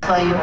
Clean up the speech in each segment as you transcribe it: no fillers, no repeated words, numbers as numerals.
for you.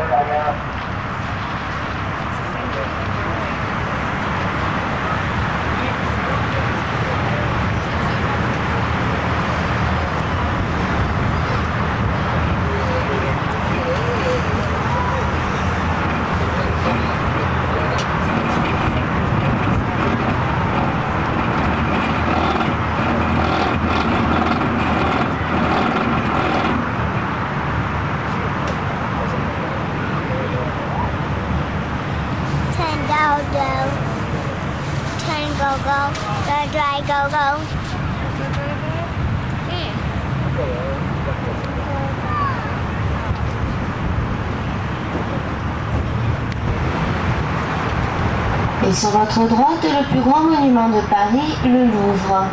Et sur votre droite, le plus grand monument de Paris, le Louvre.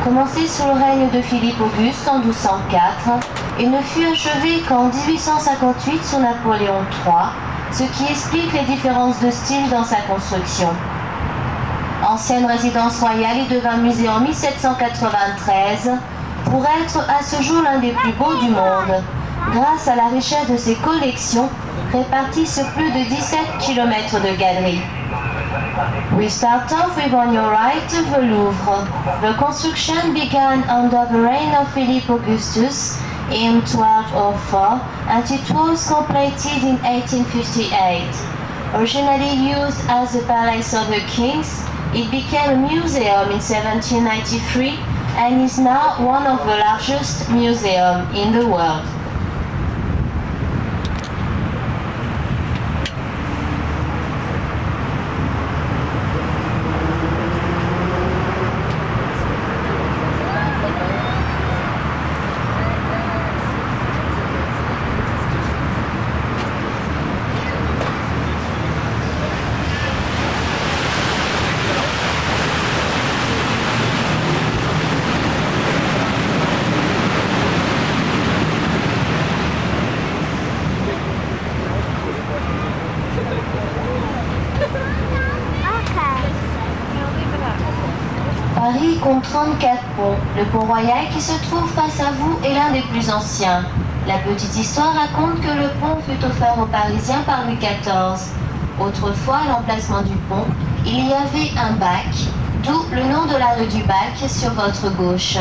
Commencé sous le règne de Philippe Auguste en 1204, il ne fut achevé qu'en 1858 sous Napoléon III, ce qui explique les différences de style dans sa construction. Ancienne résidence royale, il devint musée en 1793 pour être à ce jour l'un des plus beaux du monde, grâce à la richesse de ses collections réparties sur plus de 17 km de galeries. We start off with, on your right, the Louvre. The construction began under the reign of Philip Augustus in 1204 and it was completed in 1858. Originally used as the Palace of the Kings, it became a museum in 1793 and is now one of the largest museums in the world. Paris compte 34 ponts. Le pont royal qui se trouve face à vous est l'un des plus anciens. La petite histoire raconte que le pont fut offert aux Parisiens par Louis XIV. Autrefois, à l'emplacement du pont, il y avait un bac, d'où le nom de la rue du bac sur votre gauche.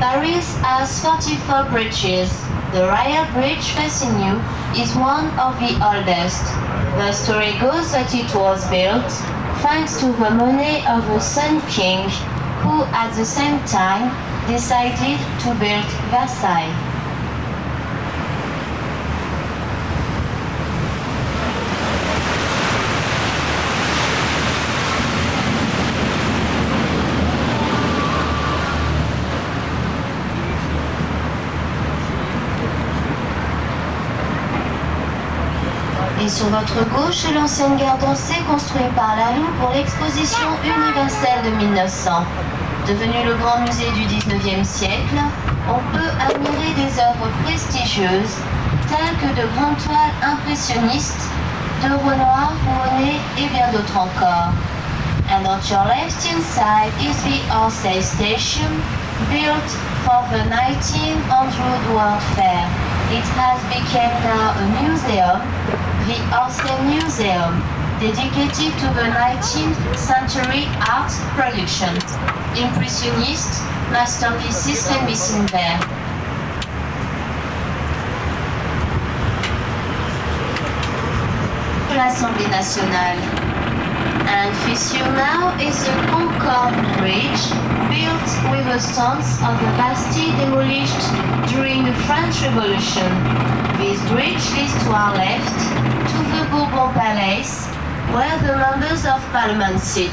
Paris has 44 bridges. The Royal Bridge facing you is one of the oldest. The story goes that it was built thanks to the money of a Sun King, who at the same time decided to build Versailles. Et sur votre gauche, l'ancienne gare d'Orsay construite par Laloux pour l'exposition universelle de 1900. Devenu le grand musée du 19e siècle, on peut admirer des œuvres prestigieuses telles que de grandes toiles impressionnistes de Renoir, Monet et bien d'autres encore. And on your left-hand side is the Orsay station, built for the 1900 World Fair. It has become now a museum, the Orsay Museum, dedicated to the 19th century art production. Impressionist masterpieces can be seen there. L'Assemblée nationale. And face you now is the Concorde Bridge, built with the stones of the Bastille demolished during the French Revolution. This bridge leads to our left to the Bourbon Palace, where the members of Parliament sit.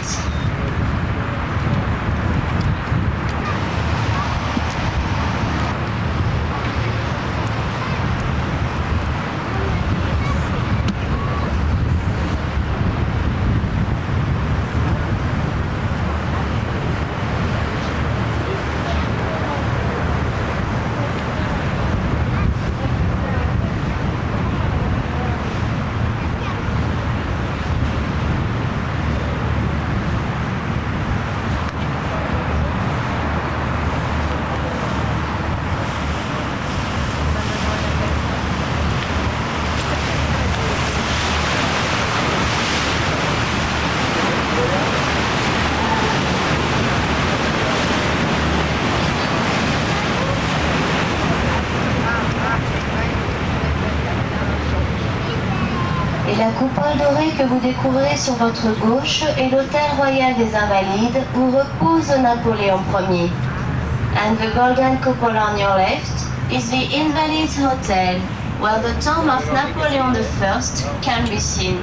Et la coupole dorée que vous découvrez sur votre gauche est l'hôtel royal des Invalides où repose Napoléon Ier. And the golden coupole on your left is the Invalides Hotel, where the tomb of Napoleon I can be seen.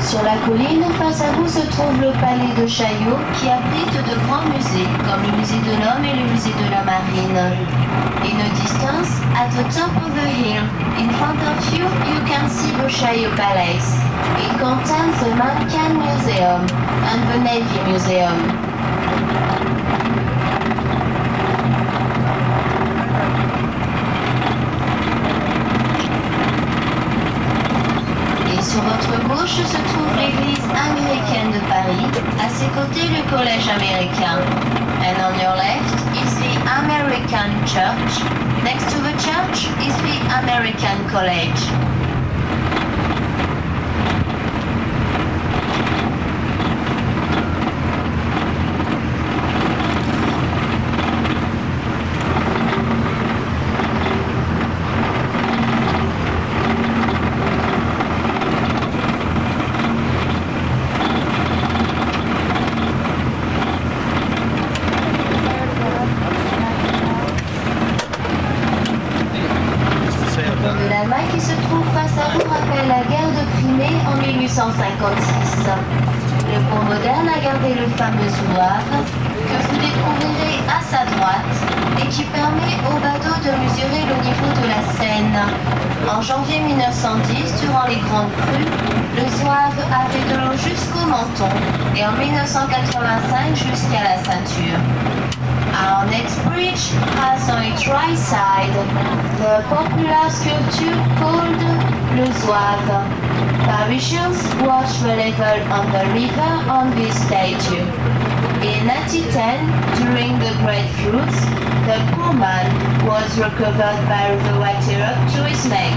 Sur la colline, face à vous se trouve le palais de Chaillot qui abrite de grands musées comme le musée de l'homme et le musée de la marine. In a distance, at the top of the hill, in front of you, you can see the Chaillot Palace. It contains the Mannequin Museum and the Navy Museum. Sur votre gauche se trouve l'église américaine de Paris, à ses côtés le collège américain. And on your left is the American Church. Next to the church is the American College. Qui se trouve face à vous rappelle la guerre de Crimée en 1856. Le pont moderne a gardé le fameux zouave que vous découvrirez à sa droite et qui permet aux badauds de mesurer le niveau de la Seine. En janvier 1910, durant les grandes crues, le zouave avait de l'eau jusqu'au menton et en 1985 jusqu'à la ceinture. Our next bridge has on its right side the popular sculpture called Le Zouave. Parisians watch the level on the river on this statue. In 1910, during the Great Floods, the poor man was recovered by the water up to his neck.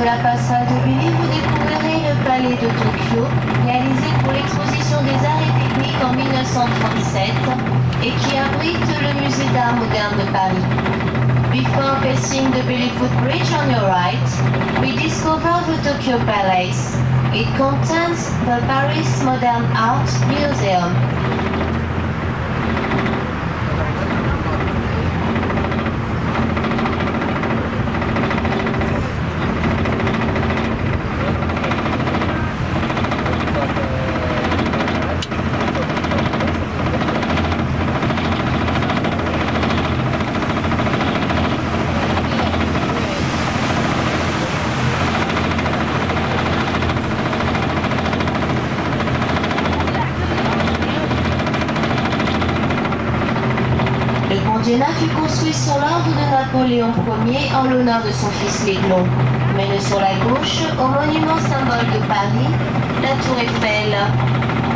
De la façade de Billy, vous découvrirez le palais de Tokyo, réalisé pour l'exposition des arts et techniques en 1937 et qui abrite le musée d'art moderne de Paris. Before passing the Billy Footbridge on your right, we discover the Tokyo Palace. It contains the Paris Modern Art Museum. Géna fut construit sur l'ordre de Napoléon Ier en l'honneur de son fils l'Aiglon. Mène sur la gauche, au monument symbole de Paris, la Tour Eiffel.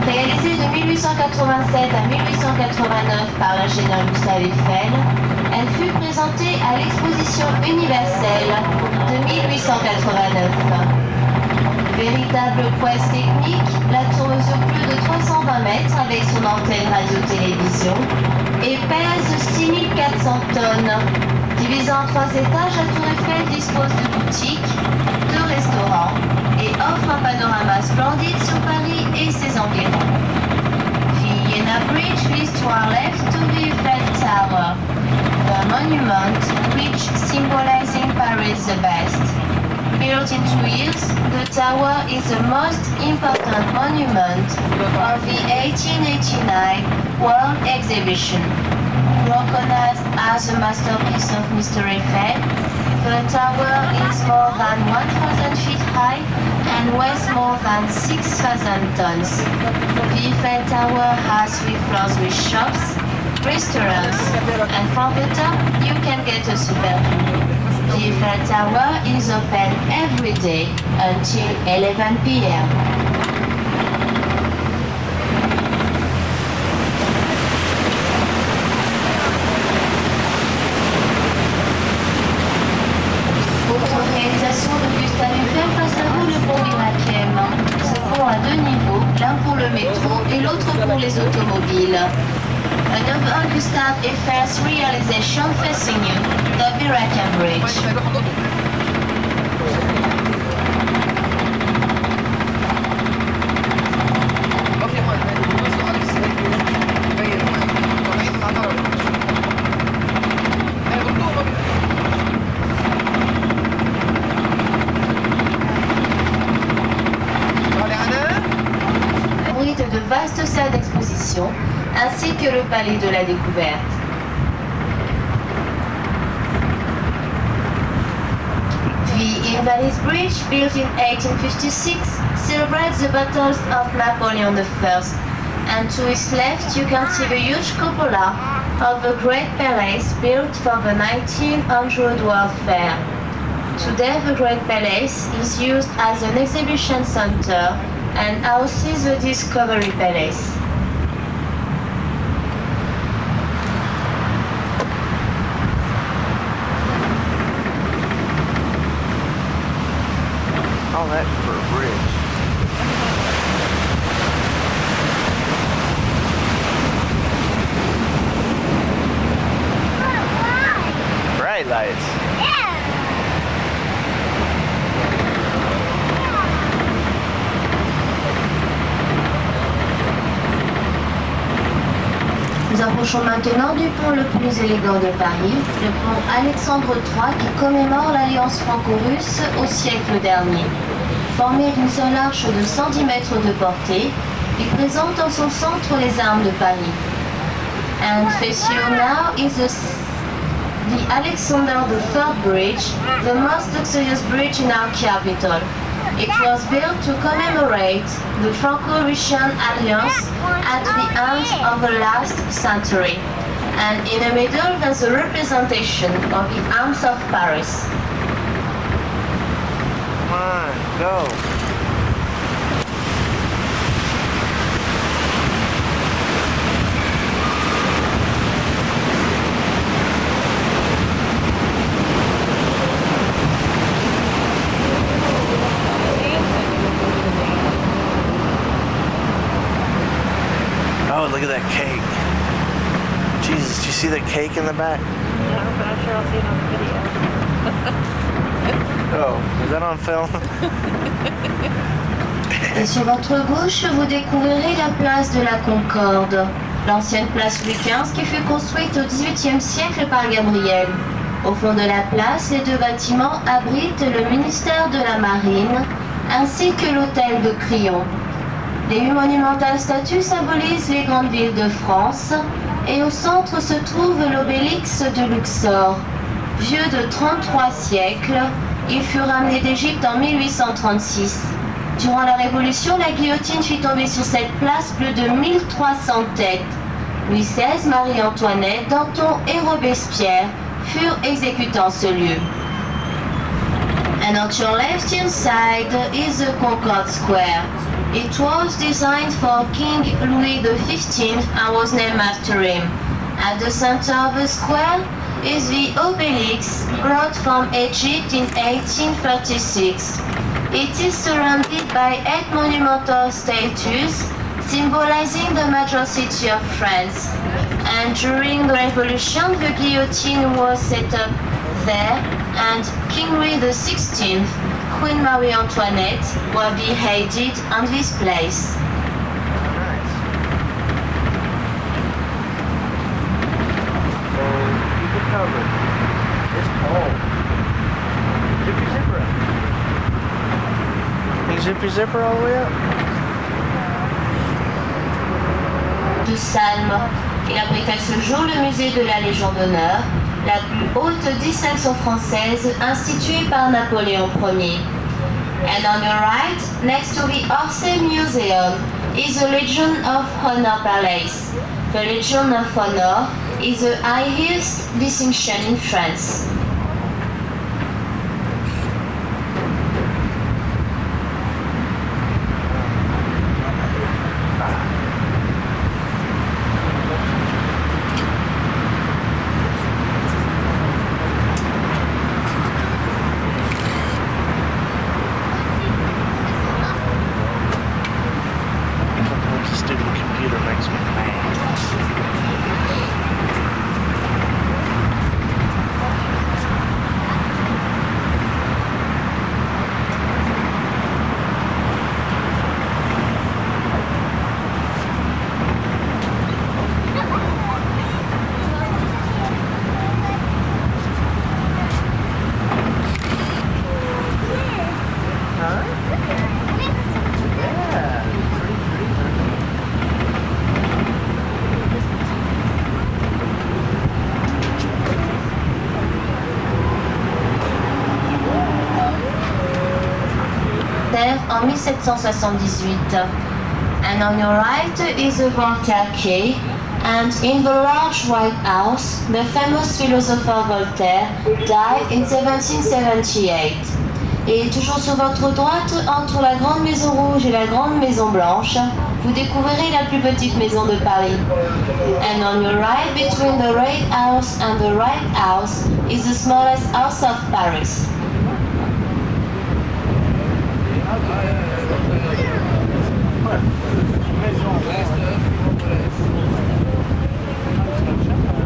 Réalisée de 1887 à 1889 par l'ingénieur Gustave Eiffel, elle fut présentée à l'exposition universelle de 1889. Véritable véritable prouesse technique, la tour mesure plus de 320 mètres avec son antenne radio-télévision et pèse 6400 tonnes. Divisée en 3 étages, la tour Eiffel dispose de boutiques, de restaurants et offre un panorama splendide sur Paris et ses environs. Vienna Bridge leads to our left to the Eiffel Tower, the monument which symbolizing Paris the best. Built in 2 years, the tower is the most important monument of the 1889 World Exhibition. Recognized as a masterpiece of Mr. Eiffel, the tower is more than 1,000 feet high and weighs more than 6,000 tons. The Eiffel Tower has 3 floors with shops, restaurants, and from the top you can get a super view. The Eiffel Tower is open every day until 11 p.m. Auto-réalisation de Gustave Eiffel face à vous le pont Mirakiem. Ce pont a 2 niveaux, l'un pour le métro et l'autre pour les automobiles. Another Gustave Eiffel's realization facing you, the Mirakem Bridge. De vastes salles d'exposition ainsi que le palais de la découverte. The Invalids Bridge, built in 1856, celebrates the battles of Napoleon I, and to its left you can see the huge cupola of the Great Palace built for the 1900 World Fair. Today the Great Palace is used as an exhibition center and houses the Discovery Palace. All that for a bridge. Bright lights. Nous approchons maintenant du pont le plus élégant de Paris, le pont Alexandre III qui commémore l'alliance franco-russe au siècle dernier. Formé d'une seule arche de 110 mètres de portée, il présente en son centre les armes de Paris. And face you now is the Alexander III Bridge, the most luxurious bridge in our capital. It was built to commemorate the Franco-Russian alliance at the end of the last century. And in the middle there's a representation of the arms of Paris. Come on, go. Oh, look at that cake. Jesus, do you see the cake in the back? No, but I'm sure I'll see it on the video. Oh, is that on film? Et sur votre gauche, vous découvrirez la place de la Concorde, l'ancienne place Louis XV qui fut construite au XVIIIe siècle par Gabriel. Au fond de la place, les 2 bâtiments abritent le ministère de la Marine ainsi que l'hôtel de Crillon. Les 8 monumentales statues symbolisent les grandes villes de France et au centre se trouve l'obélix de Luxor. Vieux de 33 siècles, il fut ramené d'Égypte en 1836. Durant la Révolution, la guillotine fit tomber sur cette place plus de 1300 têtes. Louis XVI, Marie-Antoinette, Danton et Robespierre furent exécutés en ce lieu. And on your left-hand side is the Concorde Square. It was designed for King Louis XV and was named after him. At the center of the square is the obelisk brought from Egypt in 1836. It is surrounded by 8 monumental statues symbolizing the major city of France. And during the Revolution, the guillotine was set up there, and King Louis XVI, Queen Marie Antoinette were beheaded on this place. Nice. So keep it covered. It's cold. Zippy zipper. Big zippy zipper all the way up. De Salm. Il abrite à ce jour le musée de la Légion d'honneur, la plus haute distinction française instituée par Napoléon Ier. And on your right, next to the Orsay Museum, is the Legion of Honor Palace. The Legion of Honor is the highest distinction in France. Sometimes the stupid computer makes me mad. En 1778. And on your right is the Voltaire Quay, and in the large White House, the famous philosopher Voltaire died in 1778. Et toujours sur votre droite, entre la Grande Maison Rouge et la Grande Maison Blanche, vous découvrirez la plus petite maison de Paris. And on your right, between the Red House and the White House, is the smallest house of Paris.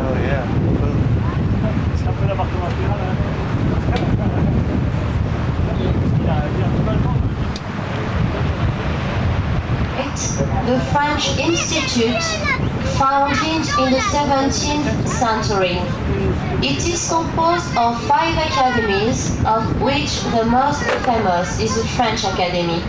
Oh yeah. The French Institute, founded in the 17th century. It is composed of 5 academies, of which the most famous is the French Academy.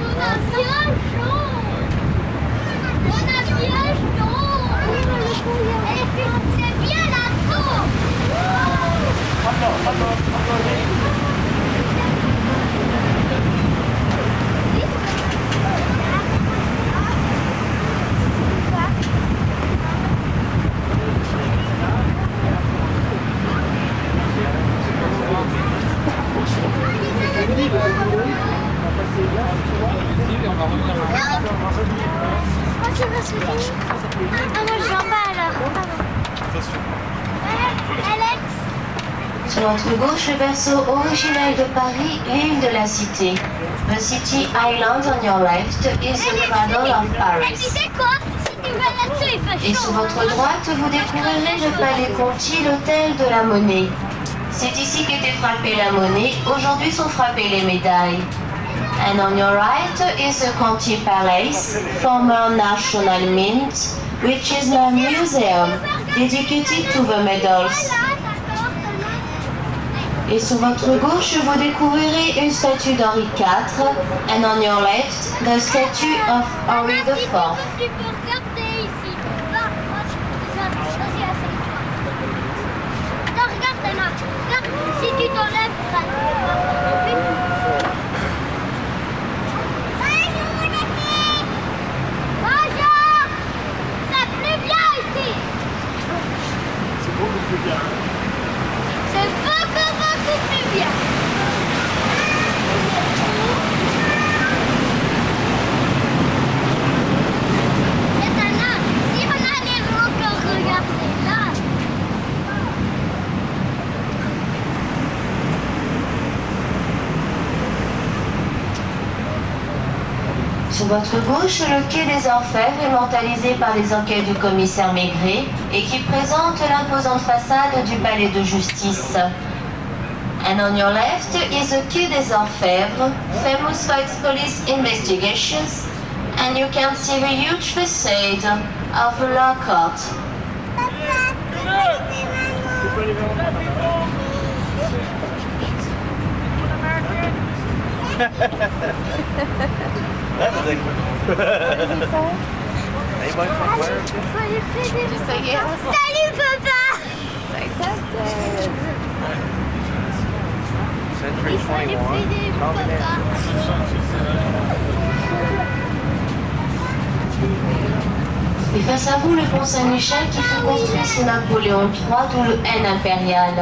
Sur notre gauche, le berceau originel de Paris, l'île de la Cité. The City Island on your left is the cradle of Paris. Et sur votre droite, vous découvrirez le Palais Conti, l'hôtel de la Monnaie. C'est ici qu'était frappée la monnaie, aujourd'hui sont frappées les médailles. And on your right is the Conti Palace, former National Mint, which is a museum dedicated to the medals. Et sur votre gauche, vous découvrirez une statue d'Henri IV, and on your left, the statue of Henri IV. Tu peux regarder ici. Là, vas-y, assieds-toi. Attends, regarde, Anna. Regarde, si tu t'enlèves, ça. Bonjour. C'est plus bien ici. C'est beaucoup plus bien. C'est beaucoup plus bien. Et Anna, si on allait encore regarder là. Sur votre gauche, le quai des Orfèvres, immortalisé par les enquêtes du commissaire Maigret et qui présente l'imposante façade du palais de justice. And on your left is the quai des Orfèvres, famous for its police investigations, and you can see the huge facade of the law court. That's the Anybody from where? Just say yes. Salut papa! Say something. Century Il fallait 21. plaider papa. Et face à vous, le pont Saint-Michel qui fut construit sous Napoléon III, d'où le N impérial.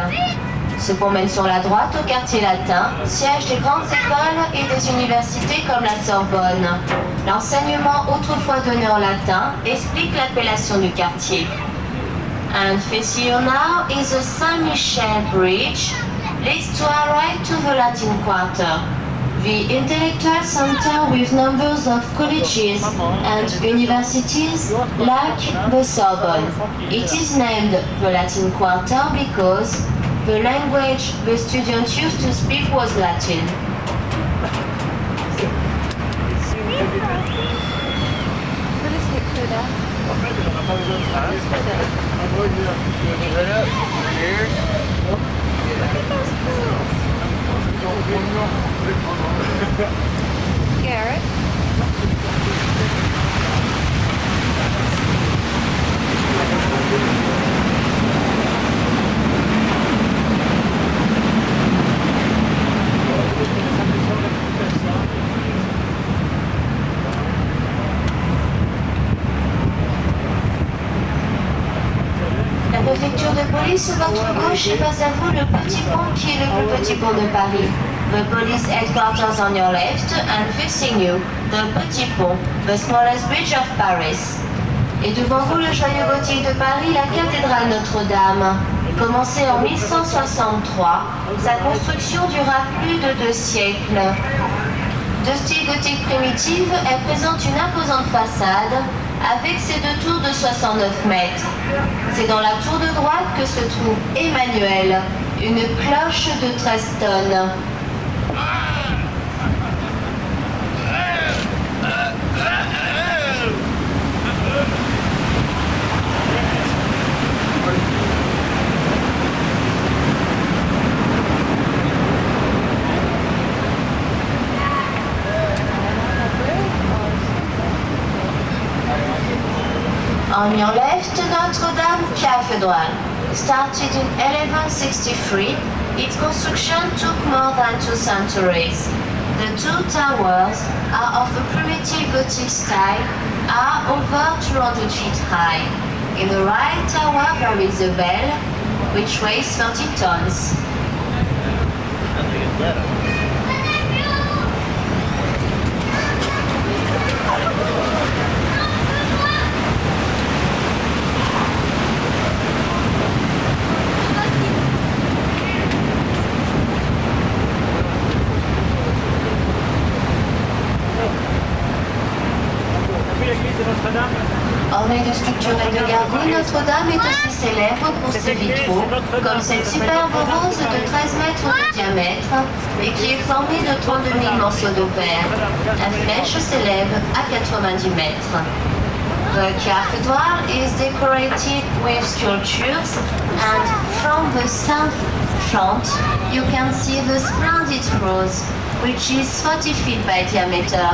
Ce pont mène sur la droite au quartier latin, siège des grandes écoles et des universités comme la Sorbonne. L'enseignement autrefois donné en latin explique l'appellation du quartier. And facing you now is the Saint-Michel Bridge, leads to our right to the Latin Quarter. The intellectual center with numbers of colleges and universities like the Sorbonne. It is named the Latin Quarter because the language the students used to speak was Latin. Garrett. La préfecture de police sur votre gauche et face à vous le petit pont qui est le plus petit pont de Paris. The police headquarters on your left and facing you, the petit pont, the smallest bridge of Paris. Et devant vous le joyau gothique de Paris, la cathédrale Notre-Dame. Commencée en 1163, sa construction dura plus de 2 siècles. De style gothique primitif, elle présente une imposante façade avec ses 2 tours de 69 mètres. C'est dans la tour de droite que se trouve Emmanuel, une cloche de 13 tonnes. On your left, Notre-Dame Cathedral. Started in 1163, its construction took more than 2 centuries. The 2 towers are of the primitive Gothic style, are over 200 feet high. In the right tower there is a bell, which weighs 30 tons. Ornée de sculptures et de gargouilles, Notre-Dame est aussi célèbre pour ses vitraux, comme cette superbe rose de 13 mètres de diamètre et qui est formée de 32 000 morceaux de verre. La flèche s'élève à 90 mètres. The cathedral is decorated with sculptures and from the south front you can see the splendid rose, which is 40 feet by diameter.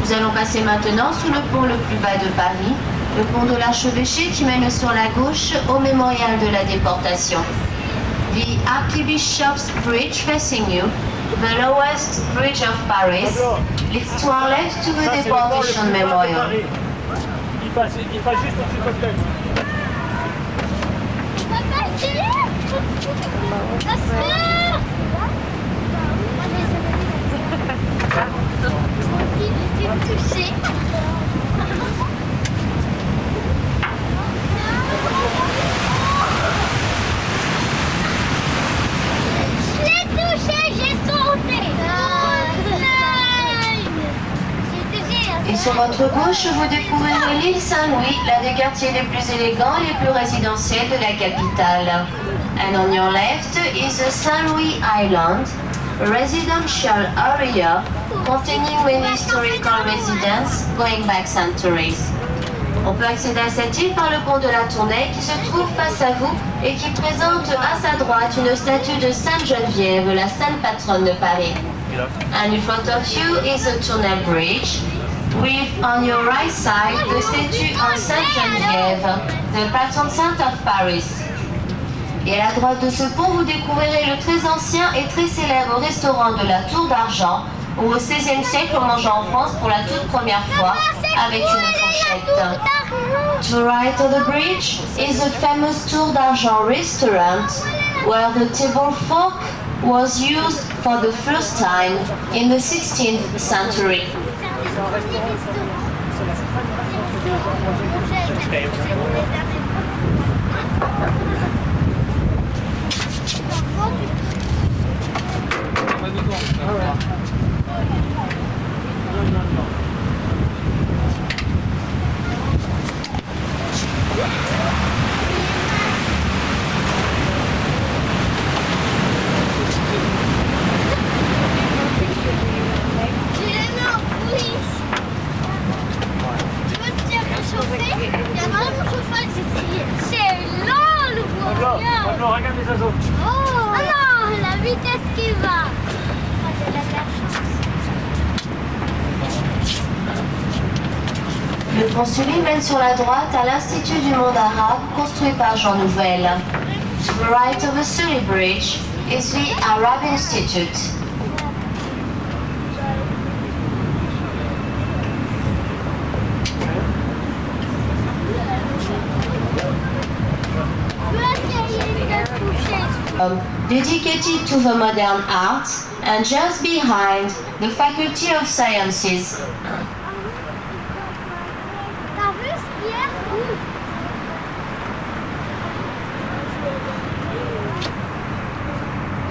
Nous allons passer maintenant sous le pont le plus bas de Paris, le pont de l'Archevêché qui mène sur la gauche au mémorial de la déportation. The Archbishop's Bridge facing you, the lowest bridge of Paris, leads to our left to the deportation memorial. Il passe juste au-dessus de cocktail. Papa, c'est là! La sœur! Touché. Je l'ai touché, j'ai sauté. Oh, slime. Et sur votre gauche, vous découvrirez l'île Saint-Louis, l'un des quartiers les plus élégants et les plus résidentiels de la capitale. And on your left is the St. Louis Island, a residential area containing many historical residences going back centuries. On peut accéder à cette île par le pont de la Tournelle qui se trouve face à vous et qui présente à sa droite une statue de Sainte Geneviève, la sainte patronne de Paris. And in front of you is the Tournelle Bridge, with on your right side the statue of Sainte Geneviève, the patron saint of Paris. Et à la droite de ce pont, vous découvrirez le très ancien et très célèbre restaurant de la Tour d'Argent, où au XVIe siècle on mangeait en France pour la toute première fois avec une fourchette. To right of the bridge is the famous Tour d'Argent restaurant, where the table fork was used for the first time in the 16th century. C'est lent le voyage. Maintenant, regarde les oiseaux. Oh non, la vitesse qui va. C'est la chance. Le pont Sully mène sur la droite à l'Institut du monde arabe construit par Jean Nouvel. To the right of the Sully Bridge is the Arab Institute. Dedicated to the modern arts, and just behind the Faculty of Sciences. T'as vu ce qu'il y a?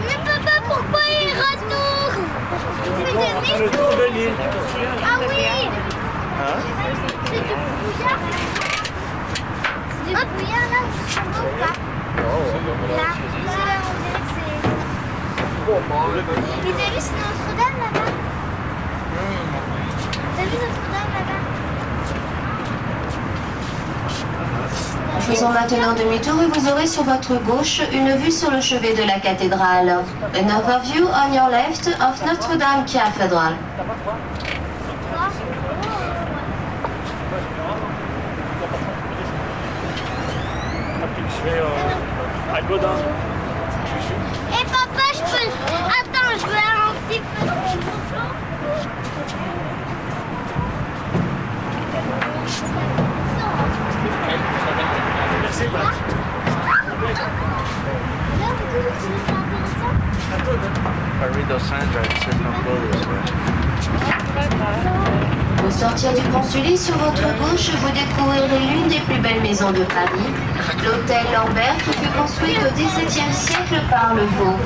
Mais papa, pourquoi il retourne? Il fait des Le métaux. tour de l'île. Ah oui. C'est du brouillard. C'est du brouillard là, je sais pas. Là, on dirait que c'est... Mais t'as vu, c'est Notre-Dame là-bas? T'as vu Notre-Dame là-bas? En faisant maintenant demi-tour, et vous aurez sur votre gauche une vue sur le chevet de la cathédrale. An overview on your left of Notre-Dame Cathedral. Je vais à Godin. Et papa, je peux... Attends, je vais un petit peu... Merci, Max. Barrido Sandra, Au sortir du pont Sully, sur votre gauche, vous découvrirez l'une des plus belles maisons de Paris, l'hôtel Lambert qui fut construit au XVIIe siècle par Le Vau.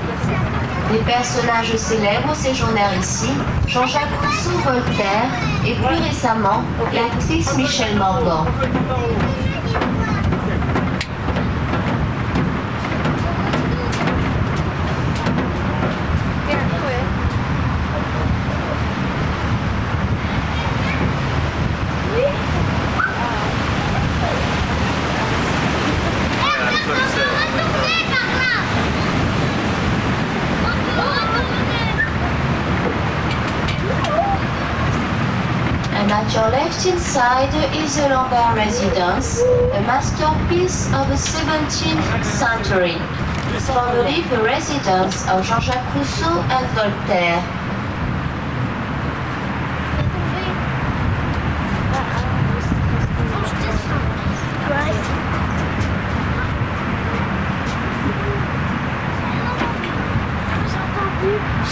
Des personnages célèbres séjournèrent ici, Jean-Jacques Rousseau, Voltaire et plus récemment l'actrice Michèle Morgan. And at your left-hand side is the Lambert residence, a masterpiece of the 17th century, formerly the residence of Jean-Jacques Rousseau and Voltaire.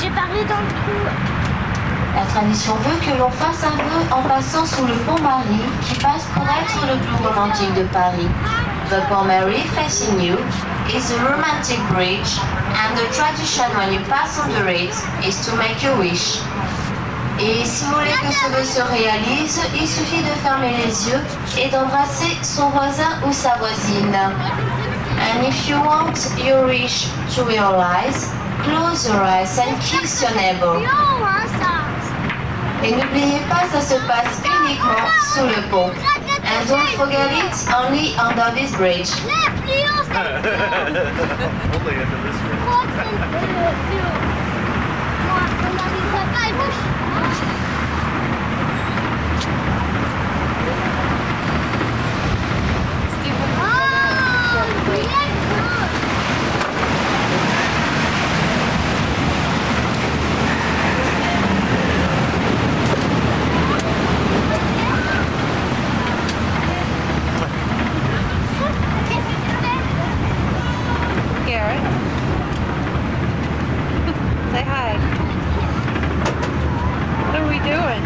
J'ai parlé dans le trou. La tradition veut que l'on fasse un vœu en passant sous le pont Marie, qui passe pour être le plus romantique de Paris. The Pont Mary facing you is a romantic bridge, and the tradition when you pass under it is to make a wish. Et si vous voulez que ce vœu se réalise, il suffit de fermer les yeux et d'embrasser son voisin ou sa voisine. And if you want your wish to realize, close your eyes and kiss your neighbor. Et n'oubliez pas, ça se passe uniquement sous le pont. And don't forget it, only under this bridge. Only into this one. Garrett. Say hi. What are we doing?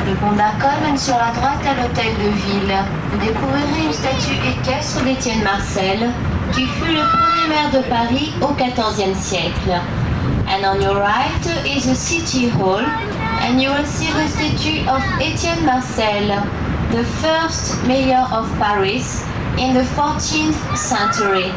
Le pont d'Arcole mène sur la droite à l'hôtel de ville. Vous découvrirez une statue équestre d'Étienne Marcel, qui fut le premier maire de Paris au XIVe siècle. And on your right is the city hall, and you will see the statue of Étienne Marcel, the first mayor of Paris in the 14th century.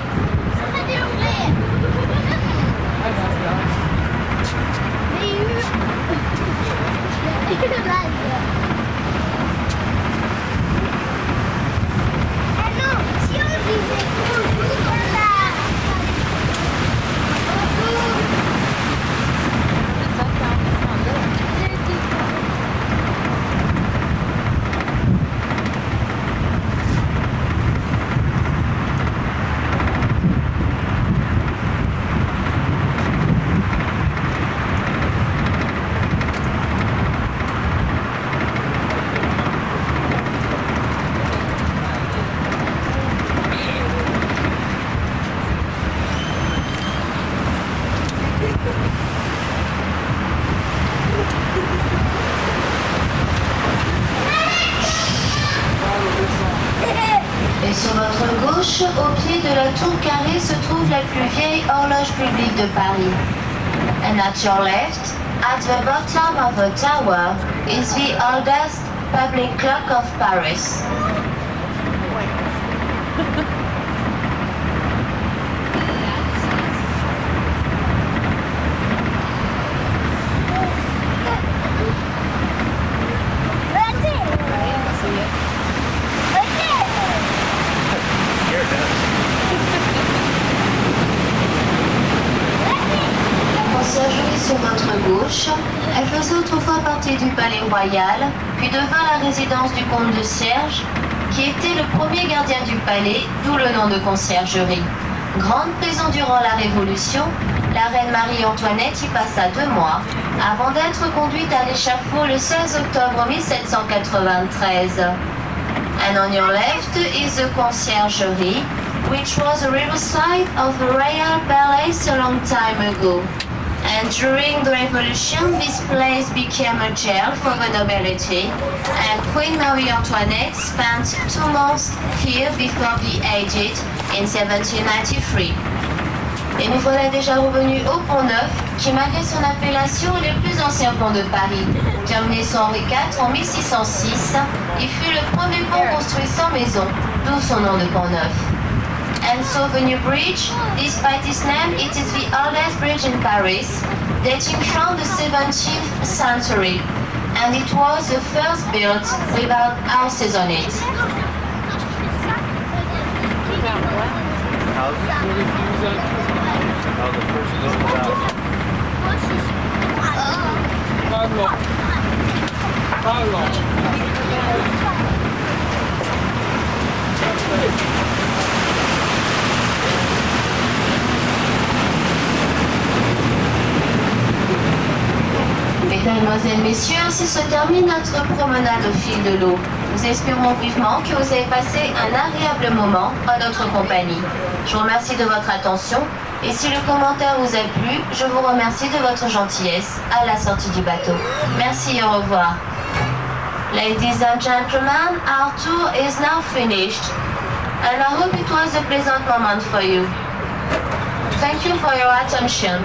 Et sur votre gauche, au pied de la tour carrée, se trouve la plus vieille horloge publique de Paris. And at your left, at the bottom of the tower, is the oldest public clock of Paris. Sur votre gauche, elle faisait autrefois partie du palais royal, puis devint la résidence du comte de Serge, qui était le premier gardien du palais, d'où le nom de conciergerie. Grande prison durant la Révolution, la reine Marie-Antoinette y passa 2 mois, avant d'être conduite à l'échafaud le 16 octobre 1793. And on your left is the conciergerie, which was a riverside of the royal palace a long time ago. And during the revolution, this place became a jail for the nobility, and Queen Marie Antoinette spent 2 months here before being aged in 1793. Et nous voilà déjà revenus au Pont Neuf, qui malgré son appellation est le plus ancien pont de Paris. Terminé sous Henri IV en 1606, il fut le premier pont construit sans maison, d'où son nom de Pont Neuf. And so the new bridge, despite its name, it is the oldest bridge in Paris, dating from the 17th century, and it was the first built without houses on it. Mesdemoiselles, Messieurs, ainsi se termine notre promenade au fil de l'eau. Nous espérons vivement que vous avez passé un agréable moment en notre compagnie. Je vous remercie de votre attention et si le commentaire vous a plu, je vous remercie de votre gentillesse à la sortie du bateau. Merci et au revoir. Ladies and gentlemen, our tour is now finished and I hope it was a pleasant moment for you. Thank you for your attention.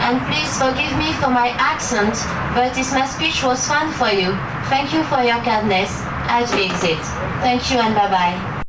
And please forgive me for my accent, but this my speech was fun for you. Thank you for your kindness as we exit. Thank you and bye-bye.